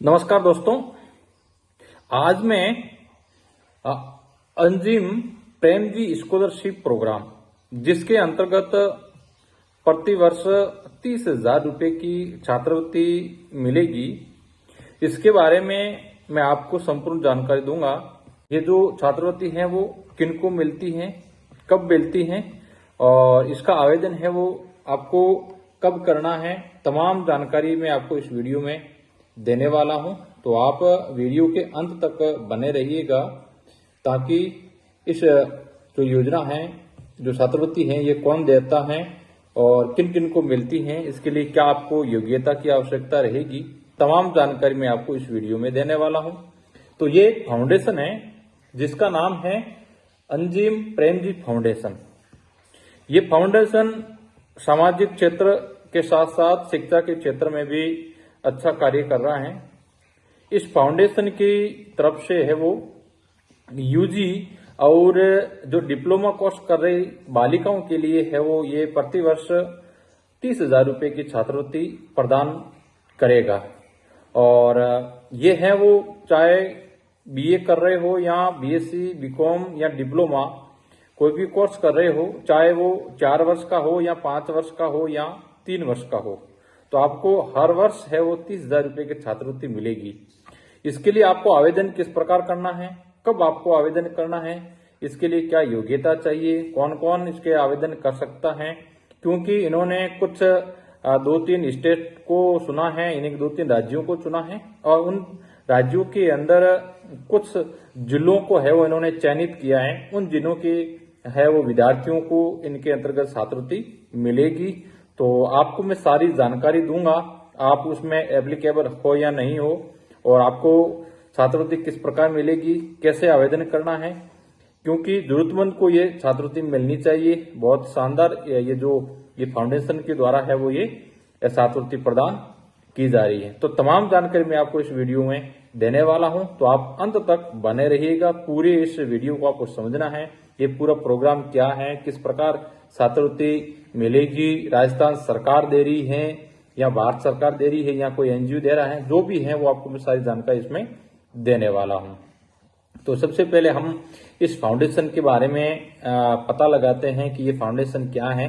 नमस्कार दोस्तों। आज मैं अंजिम प्रेमजी स्कॉलरशिप प्रोग्राम जिसके अंतर्गत प्रतिवर्ष 30,000 रुपये की छात्रवृत्ति मिलेगी, इसके बारे में मैं आपको संपूर्ण जानकारी दूंगा। ये जो छात्रवृत्ति है वो किनको मिलती है, कब मिलती है और इसका आवेदन है वो आपको कब करना है, तमाम जानकारी मैं आपको इस वीडियो में देने वाला हूं। तो आप वीडियो के अंत तक बने रहिएगा ताकि इस जो योजना है, जो छात्रवृत्ति है, ये कौन देता है और किन किन को मिलती है, इसके लिए क्या आपको योग्यता की आवश्यकता रहेगी, तमाम जानकारी मैं आपको इस वीडियो में देने वाला हूं। तो ये फाउंडेशन है जिसका नाम है अंजिम प्रेमजी फाउंडेशन। ये फाउंडेशन सामाजिक क्षेत्र के साथ साथ शिक्षा के क्षेत्र में भी अच्छा कार्य कर रहा है। इस फाउंडेशन की तरफ से है वो यूजी और जो डिप्लोमा कोर्स कर रही बालिकाओं के लिए है वो ये प्रतिवर्ष 30,000 रुपये की छात्रवृत्ति प्रदान करेगा। और ये है वो चाहे बीए कर रहे हो या बीएससी, बीकॉम या डिप्लोमा, कोई भी कोर्स कर रहे हो, चाहे वो 4 वर्ष का हो या 5 वर्ष का हो या 3 वर्ष का हो, तो आपको हर वर्ष है वो 30,000 रुपये की छात्रवृत्ति मिलेगी। इसके लिए आपको आवेदन किस प्रकार करना है, कब आपको आवेदन करना है, इसके लिए क्या योग्यता चाहिए, कौन कौन इसके आवेदन कर सकता है, क्योंकि इन्होंने कुछ 2-3 स्टेट को सुना है, इन्हें 2-3 राज्यों को चुना है और उन राज्यों के अंदर कुछ जिलों को है वो इन्होंने चयनित किया है। उन जिलों के है वो विद्यार्थियों को इनके अंतर्गत छात्रवृत्ति मिलेगी। तो आपको मैं सारी जानकारी दूंगा, आप उसमें एप्लीकेबल हो या नहीं हो और आपको छात्रवृत्ति किस प्रकार मिलेगी, कैसे आवेदन करना है, क्योंकि जरूरतमंद को ये छात्रवृत्ति मिलनी चाहिए। बहुत शानदार ये फाउंडेशन के द्वारा है वो ये छात्रवृत्ति प्रदान की जा रही है। तो तमाम जानकारी मैं आपको इस वीडियो में देने वाला हूं, तो आप अंत तक बने रहिएगा। पूरे इस वीडियो को आपको समझना है, ये पूरा प्रोग्राम क्या है, किस प्रकार छात्रवृत्ति मिलेगी, राजस्थान सरकार दे रही है या भारत सरकार दे रही है या कोई एनजीओ दे रहा है, जो भी है वो आपको मैं सारी जानकारी इसमें देने वाला हूं। तो सबसे पहले हम इस फाउंडेशन के बारे में पता लगाते हैं कि ये फाउंडेशन क्या है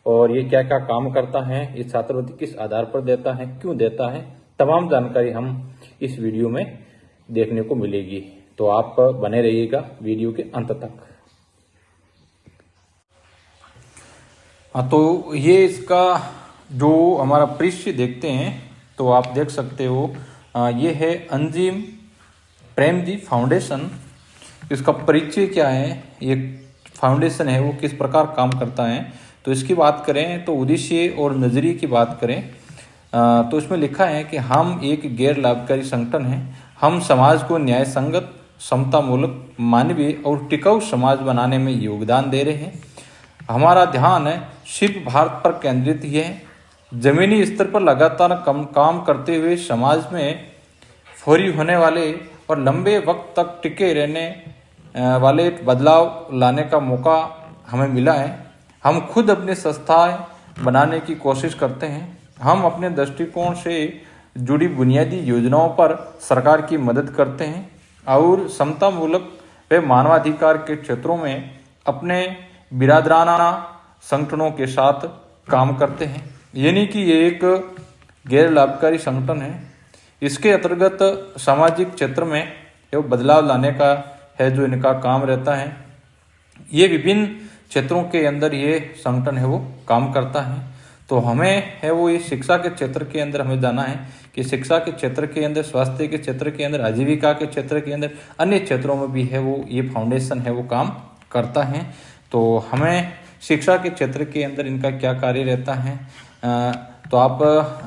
और ये क्या क्या काम करता है, ये छात्रवृत्ति किस आधार पर देता है, क्यों देता है, तमाम जानकारी हम इस वीडियो में देखने को मिलेगी। तो आप बने रहिएगा वीडियो के अंत तक। तो ये इसका जो हमारा पृष्ठ देखते हैं तो आप देख सकते हो, ये है अंजिम प्रेमजी फाउंडेशन। इसका परिचय क्या है, ये फाउंडेशन है वो किस प्रकार काम करता है, तो इसकी बात करें तो उद्देश्य और नजरिए की बात करें तो इसमें लिखा है कि हम एक गैर लाभकारी संगठन है। हम समाज को न्याय संगत, समतामूलक, मानवीय और टिकाऊ समाज बनाने में योगदान दे रहे हैं। हमारा ध्यान है सिर्फ भारत पर केंद्रित ही है। जमीनी स्तर पर लगातार काम करते हुए समाज में फौरी होने वाले और लंबे वक्त तक टिके रहने वाले बदलाव लाने का मौका हमें मिला है। हम खुद अपनी संस्थाएं बनाने की कोशिश करते हैं। हम अपने दृष्टिकोण से जुड़ी बुनियादी योजनाओं पर सरकार की मदद करते हैं और समतामूलक व मानवाधिकार के क्षेत्रों में अपने बिरादराना संगठनों के साथ काम करते हैं। यानी कि ये एक गैर लाभकारी संगठन है। इसके अंतर्गत सामाजिक क्षेत्र में वो बदलाव लाने का है जो इनका काम रहता है। ये विभिन्न क्षेत्रों के अंदर ये संगठन है वो काम करता है। तो हमें है वो ये शिक्षा के क्षेत्र के अंदर हमें जाना है कि शिक्षा के क्षेत्र के अंदर, स्वास्थ्य के क्षेत्र के अंदर, आजीविका के क्षेत्र के अंदर, अन्य क्षेत्रों में भी है वो ये फाउंडेशन है वो काम करता है। तो हमें शिक्षा के क्षेत्र के अंदर इनका क्या कार्य रहता है, तो आप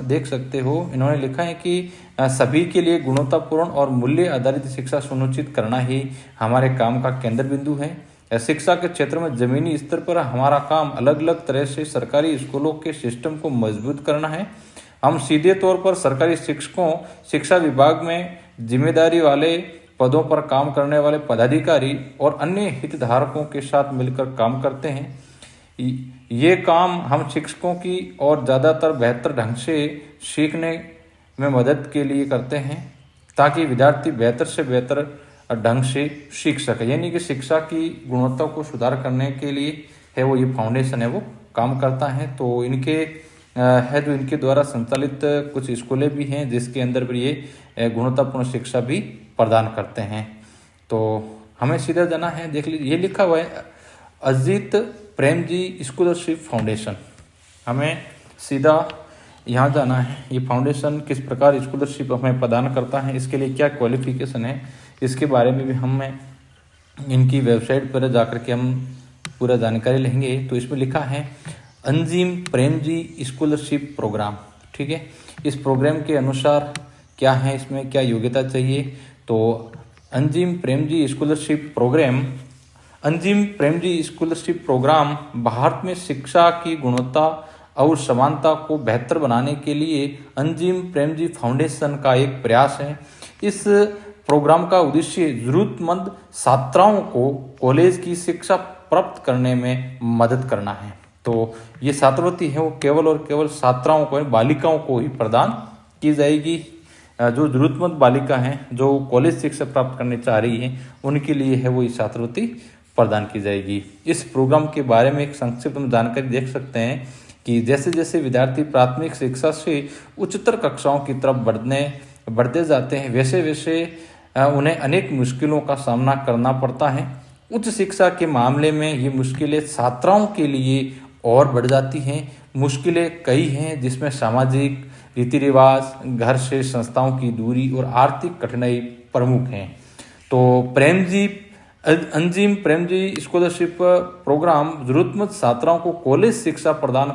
देख सकते हो, इन्होंने लिखा है कि सभी के लिए गुणवत्तापूर्ण और मूल्य आधारित शिक्षा सुनिश्चित करना ही हमारे काम का केंद्र बिंदु है। शिक्षा के क्षेत्र में जमीनी स्तर पर हमारा काम अलग अलग तरह से सरकारी स्कूलों के सिस्टम को मजबूत करना है। हम सीधे तौर पर सरकारी शिक्षकों, शिक्षा विभाग में जिम्मेदारी वाले पदों पर काम करने वाले पदाधिकारी और अन्य हितधारकों के साथ मिलकर काम करते हैं। ये काम हम शिक्षकों की और ज़्यादातर बेहतर ढंग से सीखने में मदद के लिए करते हैं। ताकि विद्यार्थी बेहतर से बेहतर ढंग से सीख सके। यानी कि शिक्षा की गुणवत्ता को सुधार करने के लिए है वो ये फाउंडेशन है वो काम करता है। तो इनके है जो इनके द्वारा संचालित कुछ स्कूलें भी हैं जिसके अंदर भी ये गुणवत्तापूर्ण शिक्षा भी प्रदान करते हैं। तो हमें सीधा जाना है, देख लीजिए ये लिखा हुआ है अजीत प्रेमजी स्कॉलरशिप फाउंडेशन। हमें सीधा यहाँ जाना है। ये फाउंडेशन किस प्रकार स्कॉलरशिप हमें प्रदान करता है, इसके लिए क्या क्वालिफिकेशन है, इसके बारे में भी हमें इनकी वेबसाइट पर जाकर के हम पूरा जानकारी लेंगे। तो इसमें लिखा है अंजिम प्रेमजी स्कॉलरशिप प्रोग्राम। ठीक है, इस प्रोग्राम के अनुसार क्या है, इसमें क्या योग्यता चाहिए। तो Azim Premji scholarship programme, Azim Premji scholarship programme Bharat में शिक्षा की गुणवत्ता और समानता को बेहतर बनाने के लिए अंजिम प्रेमजी फाउंडेशन का एक प्रयास है। इस प्रोग्राम का उद्देश्य जरूरतमंद छात्राओं को कॉलेज की शिक्षा प्राप्त करने में मदद करना है। तो ये छात्रवृत्ति है वो केवल और केवल छात्राओं को, बालिकाओं को ही प्रदान की जाएगी। जो जरूरतमंद बालिका हैं जो कॉलेज शिक्षा प्राप्त करने चाह रही हैं उनके लिए है वो ये छात्रवृत्ति प्रदान की जाएगी। इस प्रोग्राम के बारे में एक संक्षिप्त में जानकारी देख सकते हैं कि जैसे जैसे विद्यार्थी प्राथमिक शिक्षा से उच्चतर कक्षाओं की तरफ बढ़ते जाते हैं वैसे वैसे उन्हें अनेक मुश्किलों का सामना करना पड़ता है। उच्च शिक्षा के मामले में ये मुश्किलें छात्राओं के लिए और बढ़ जाती हैं। मुश्किलें कई हैं जिसमें सामाजिक रीति रिवाज, घर से संस्थाओं की दूरी और आर्थिक कठिनाई प्रमुख हैं। तो अंजिम प्रेमजी स्कॉलरशिप प्रोग्राम जरूरतमंद छात्राओं को कॉलेज शिक्षा प्रदान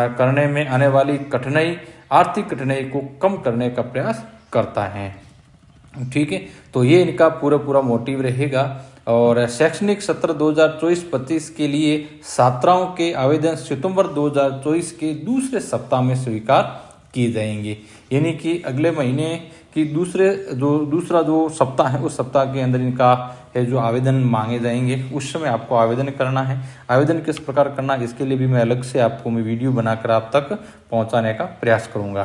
करने में आने वाली आर्थिक कठिनाई को कम करने का प्रयास करता है। ठीक है, तो ये इनका पूरा मोटिव रहेगा। और शैक्षणिक सत्र 2024-25 के लिए छात्राओं के आवेदन सितंबर 2024 के दूसरे सप्ताह में स्वीकार किए जाएंगे। यानी कि अगले महीने की दूसरा जो सप्ताह है उस सप्ताह के अंदर इनका है जो आवेदन मांगे जाएंगे, उस समय आपको आवेदन करना है। आवेदन किस प्रकार करना है इसके लिए भी मैं अलग से आपको वीडियो बनाकर आप तक पहुंचाने का प्रयास करूंगा।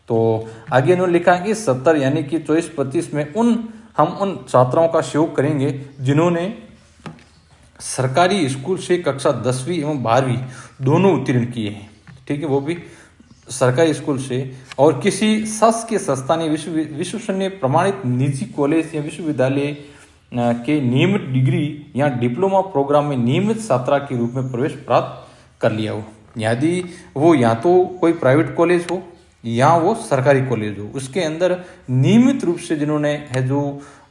तो आगे इन्होंने लिखा है कि सत्र यानी कि 24-25 में हम उन छात्राओं का सहयोग करेंगे जिन्होंने सरकारी स्कूल से कक्षा 10वीं एवं 12वीं दोनों उत्तीर्ण किए हैं। ठीक है, वो भी सरकारी स्कूल से और किसी शासकीय संस्थान विश्वसनीय प्रमाणित निजी कॉलेज या विश्वविद्यालय के नियमित डिग्री या डिप्लोमा प्रोग्राम में नियमित छात्रा के रूप में प्रवेश प्राप्त कर लिया हो। यदि वो या तो कोई प्राइवेट कॉलेज हो या वो सरकारी कॉलेज हो, उसके अंदर नियमित रूप से जिन्होंने है जो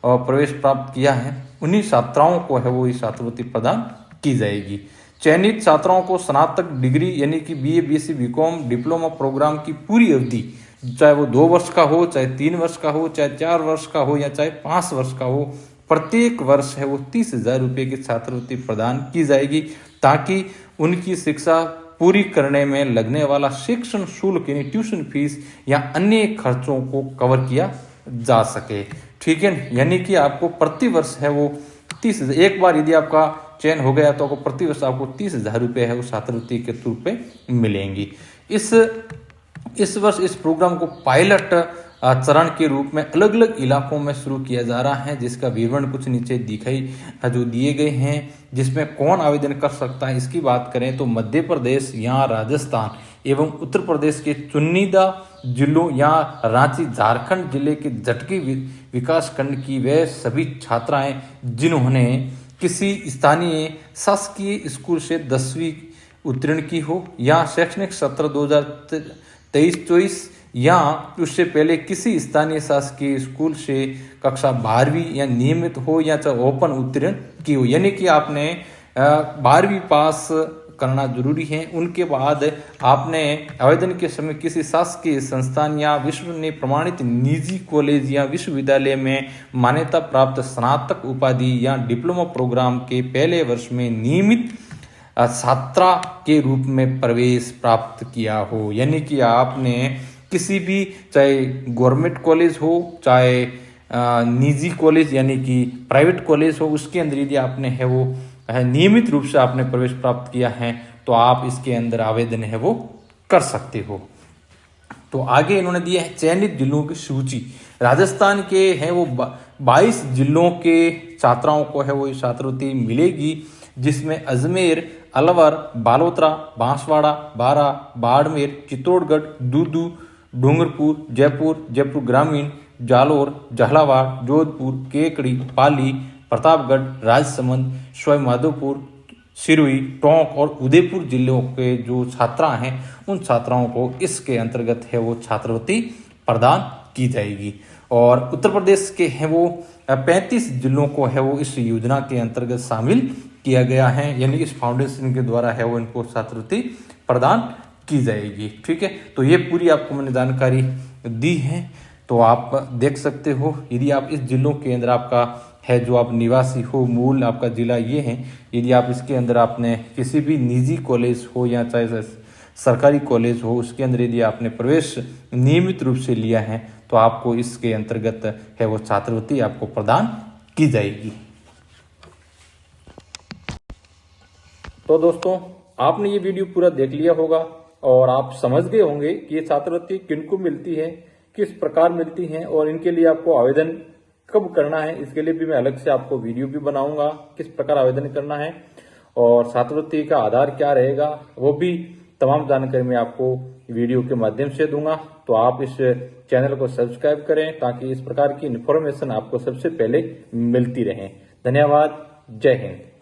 प्रवेश प्राप्त किया है उन्हीं छात्राओं को है वो छात्रवृत्ति प्रदान की जाएगी। चयनित छात्राओं को स्नातक डिग्री यानी कि BA BSc BCom diploma programme की पूरी अवधि, चाहे वो 2 वर्ष का हो, चाहे 3 वर्ष का हो, चाहे 4 वर्ष का हो या चाहे 5 वर्ष का हो, प्रत्येक वर्ष है वो 30,000 रुपये की छात्रवृत्ति प्रदान की जाएगी ताकि उनकी शिक्षा पूरी करने में लगने वाला शिक्षण शुल्क यानी ट्यूशन फीस या अन्य खर्चों को कवर किया जा सके। ठीक है, यानी कि आपको प्रति वर्ष है वो 30,000, एक बार यदि आपका चयन हो गया तो आपको प्रति वर्ष आपको 30,000 रुपये है वो छात्रवृत्ति के रूप पे मिलेंगी। इस वर्ष इस प्रोग्राम को पायलट चरण के रूप में अलग अलग इलाकों में शुरू किया जा रहा है, जिसका विवरण कुछ नीचे जो दिए गए हैं। जिसमें कौन आवेदन कर सकता है इसकी बात करें तो मध्य प्रदेश या राजस्थान एवं उत्तर प्रदेश के चुनिंदा जिलों या रांची झारखंड जिले के झटकी विकास खंड की वे सभी छात्राएं जिन्होंने किसी स्थानीय शासकीय स्कूल से 10वीं उत्तीर्ण की हो या शैक्षणिक सत्र 2023-24 या उससे पहले किसी स्थानीय शासकीय स्कूल से कक्षा 12वीं या नियमित हो या चाहे ओपन उत्तीर्ण की हो। यानी कि आपने 12वीं पास करना जरूरी है। उनके बाद आपने आवेदन के समय किसी शासकीय संस्थान या विश्वसनीय प्रमाणित निजी कॉलेज या विश्वविद्यालय में मान्यता प्राप्त स्नातक उपाधि या डिप्लोमा प्रोग्राम के पहले वर्ष में नियमित छात्रा के रूप में प्रवेश प्राप्त किया हो। यानी कि आपने किसी भी चाहे गवर्नमेंट कॉलेज हो चाहे निजी कॉलेज यानी कि प्राइवेट कॉलेज हो, उसके अंदर यदि आपने है वो नियमित रूप से आपने प्रवेश प्राप्त किया है तो आप इसके अंदर आवेदन है वो कर सकते हो। तो आगे इन्होंने दिया है चयनित जिलों की सूची। राजस्थान के हैं वो 22 जिलों के छात्राओं को है वो ये छात्रवृत्ति मिलेगी, जिसमें अजमेर, अलवर, बालोतरा, बांसवाड़ा, बारा, बाड़मेर, चित्तौड़गढ़, दूदू, डूंगरपुर, जयपुर, जयपुर ग्रामीण, जालोर, झालावाड़, जोधपुर, केकड़ी, पाली, प्रतापगढ़, राजसमंद, सवाईमाधोपुर, सिरोही, टोंक और उदयपुर जिलों के जो छात्रा हैं उन छात्राओं को इसके अंतर्गत है वो छात्रवृत्ति प्रदान की जाएगी। और उत्तर प्रदेश के हैं वो 35 जिलों को है वो इस योजना के अंतर्गत शामिल किया गया है, यानी इस फाउंडेशन के द्वारा है वो इनको छात्रवृत्ति प्रदान की जाएगी। ठीक है, तो ये पूरी आपको मैंने जानकारी दी है, तो आप देख सकते हो। यदि आप इस जिलों के अंदर आपका है जो आप निवासी हो, मूल आपका जिला ये है, यदि आप इसके अंदर आपने किसी भी निजी कॉलेज हो या चाहे सरकारी कॉलेज हो, उसके अंदर यदि आपने प्रवेश नियमित रूप से लिया है तो आपको इसके अंतर्गत है वो छात्रवृत्ति आपको प्रदान की जाएगी। तो दोस्तों, आपने ये वीडियो पूरा देख लिया होगा और आप समझ गए होंगे कि ये छात्रवृत्ति किनको मिलती है, किस प्रकार मिलती है और इनके लिए आपको आवेदन कब करना है। इसके लिए भी मैं अलग से आपको वीडियो भी बनाऊंगा, किस प्रकार आवेदन करना है और छात्रवृत्ति का आधार क्या रहेगा, वो भी तमाम जानकारी मैं आपको वीडियो के माध्यम से दूंगा। तो आप इस चैनल को सब्सक्राइब करें ताकि इस प्रकार की इन्फॉर्मेशन आपको सबसे पहले मिलती रहे। धन्यवाद। जय हिंद।